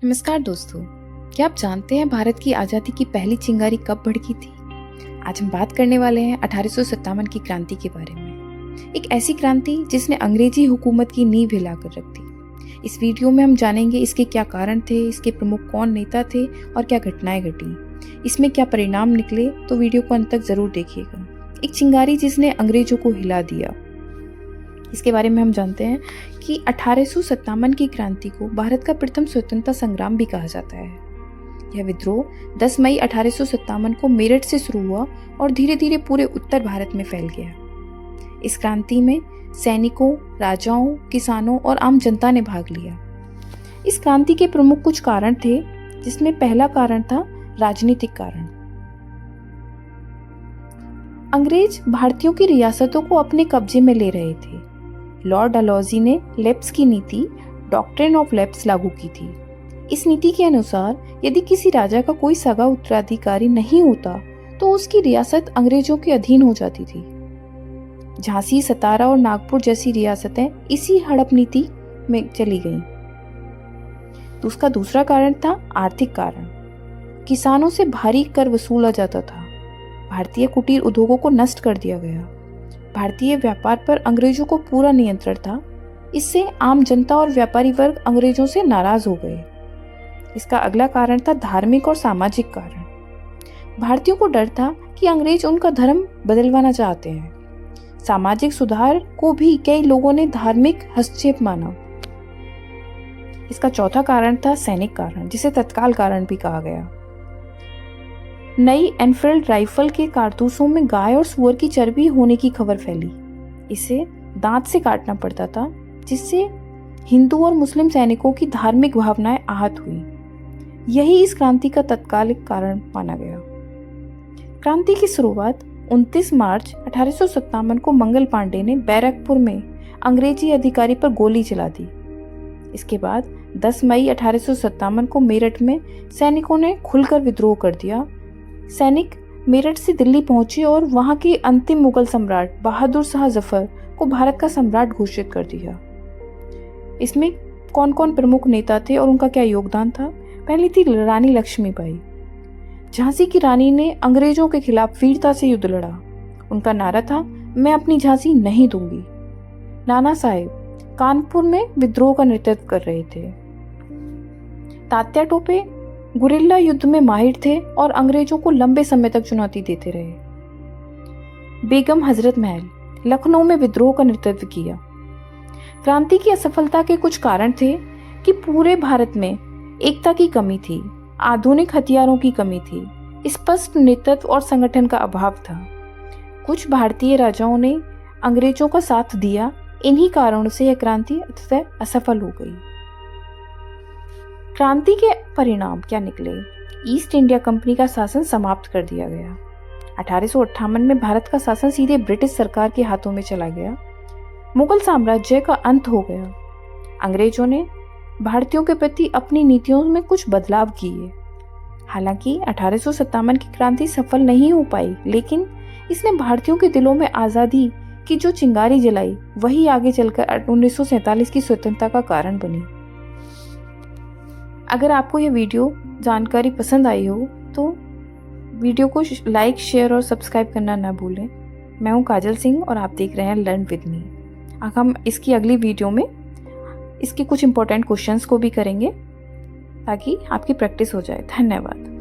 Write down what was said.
नमस्कार दोस्तों। क्या आप जानते हैं भारत की आज़ादी की पहली चिंगारी कब भड़की थी? आज हम बात करने वाले हैं 1857 की क्रांति के बारे में। एक ऐसी क्रांति जिसने अंग्रेजी हुकूमत की नींव हिलाकर रख दी। इस वीडियो में हम जानेंगे इसके क्या कारण थे, इसके प्रमुख कौन नेता थे और क्या घटनाएं घटी, इसमें क्या परिणाम निकले। तो वीडियो को अंत तक जरूर देखिएगा। एक चिंगारी जिसने अंग्रेजों को हिला दिया, इसके बारे में हम जानते हैं कि 1857 की क्रांति को भारत का प्रथम स्वतंत्रता संग्राम भी कहा जाता है। यह विद्रोह 10 मई 1857 को मेरठ से शुरू हुआ और धीरे धीरे पूरे उत्तर भारत में फैल गया। इस क्रांति में सैनिकों, राजाओं, किसानों और आम जनता ने भाग लिया। इस क्रांति के प्रमुख कुछ कारण थे, जिसमें पहला कारण था राजनीतिक कारण। अंग्रेज भारतीयों की रियासतों को अपने कब्जे में ले रहे थे। लॉर्ड डलहौजी ने लेप्स की नीति, डॉक्ट्रिन ऑफ लेप्स, लागू की थी। इस नीति के अनुसार यदि किसी राजा का कोई सगा उत्तराधिकारी नहीं होता तो उसकी रियासत अंग्रेजों के अधीन हो जाती थी। झांसी, सतारा और नागपुर जैसी रियासतें इसी हड़प नीति में चली गईं। तो उसका दूसरा कारण था आर्थिक कारण। किसानों से भारी कर वसूला जाता था। भारतीय कुटीर उद्योगों को नष्ट कर दिया गया। भारतीय व्यापार पर अंग्रेजों को पूरा नियंत्रण था। इससे आम जनता और व्यापारी वर्ग अंग्रेजों से नाराज हो गए। इसका अगला कारण था धार्मिक और सामाजिक कारण। भारतीयों को डर था कि अंग्रेज उनका धर्म बदलवाना चाहते हैं। सामाजिक सुधार को भी कई लोगों ने धार्मिक हस्तक्षेप माना। इसका चौथा कारण था सैनिक कारण, जिसे तत्काल कारण भी कहा गया। नई एनफील्ड राइफल के कारतूसों में गाय और सुअर की चर्बी होने की खबर फैली। इसे दांत से काटना पड़ता था, जिससे हिंदू और मुस्लिम सैनिकों की धार्मिक भावनाएं आहत हुई। यही इस क्रांति का तत्कालिक कारण माना गया। क्रांति की शुरुआत 29 मार्च 1857 को मंगल पांडे ने बैरकपुर में अंग्रेजी अधिकारी पर गोली चला दी। इसके बाद 10 मई 1857 को मेरठ में सैनिकों ने खुलकर विद्रोह कर दिया। सैनिक मेरठ से दिल्ली पहुंचे और वहां के अंतिम मुगल सम्राट बहादुर शाह जफर को भारत का सम्राट घोषित कर दिया। इसमें कौन कौन प्रमुख नेता थे और उनका क्या योगदान था? पहली थी रानी लक्ष्मीबाई। झांसी की रानी ने अंग्रेजों के खिलाफ वीरता से युद्ध लड़ा। उनका नारा था, मैं अपनी झांसी नहीं दूंगी। नाना साहेब कानपुर में विद्रोह का नेतृत्व कर रहे थे। तात्या टोपे गुरिल्ला युद्ध में माहिर थे और अंग्रेजों को लंबे समय तक चुनौती देते रहे। बेगम हजरत महल लखनऊ में विद्रोह का नेतृत्व किया। क्रांति की असफलता के कुछ कारण थे कि पूरे भारत में एकता की कमी थी, आधुनिक हथियारों की कमी थी, स्पष्ट नेतृत्व और संगठन का अभाव था। कुछ भारतीय राजाओं ने अंग्रेजों का साथ दिया। इन्हीं कारणों से यह क्रांति अंततः असफल हो गई। क्रांति के परिणाम क्या निकले? ईस्ट इंडिया कंपनी का शासन समाप्त कर दिया गया। 1858 में भारत का शासन सीधे ब्रिटिश सरकार के हाथों में चला गया। मुगल साम्राज्य का अंत हो गया। अंग्रेजों ने भारतीयों के प्रति अपनी नीतियों में कुछ बदलाव किए। हालांकि 1857 की क्रांति सफल नहीं हो पाई, लेकिन इसने भारतीयों के दिलों में आज़ादी की जो चिंगारी जलाई, वही आगे चलकर 1947 की स्वतंत्रता का कारण बनी। अगर आपको यह वीडियो जानकारी पसंद आई हो तो वीडियो को लाइक, शेयर और सब्सक्राइब करना ना भूलें। मैं हूं काजल सिंह और आप देख रहे हैं लर्न विद मी। हम इसकी अगली वीडियो में इसके कुछ इंपॉर्टेंट क्वेश्चंस को भी करेंगे ताकि आपकी प्रैक्टिस हो जाए। धन्यवाद।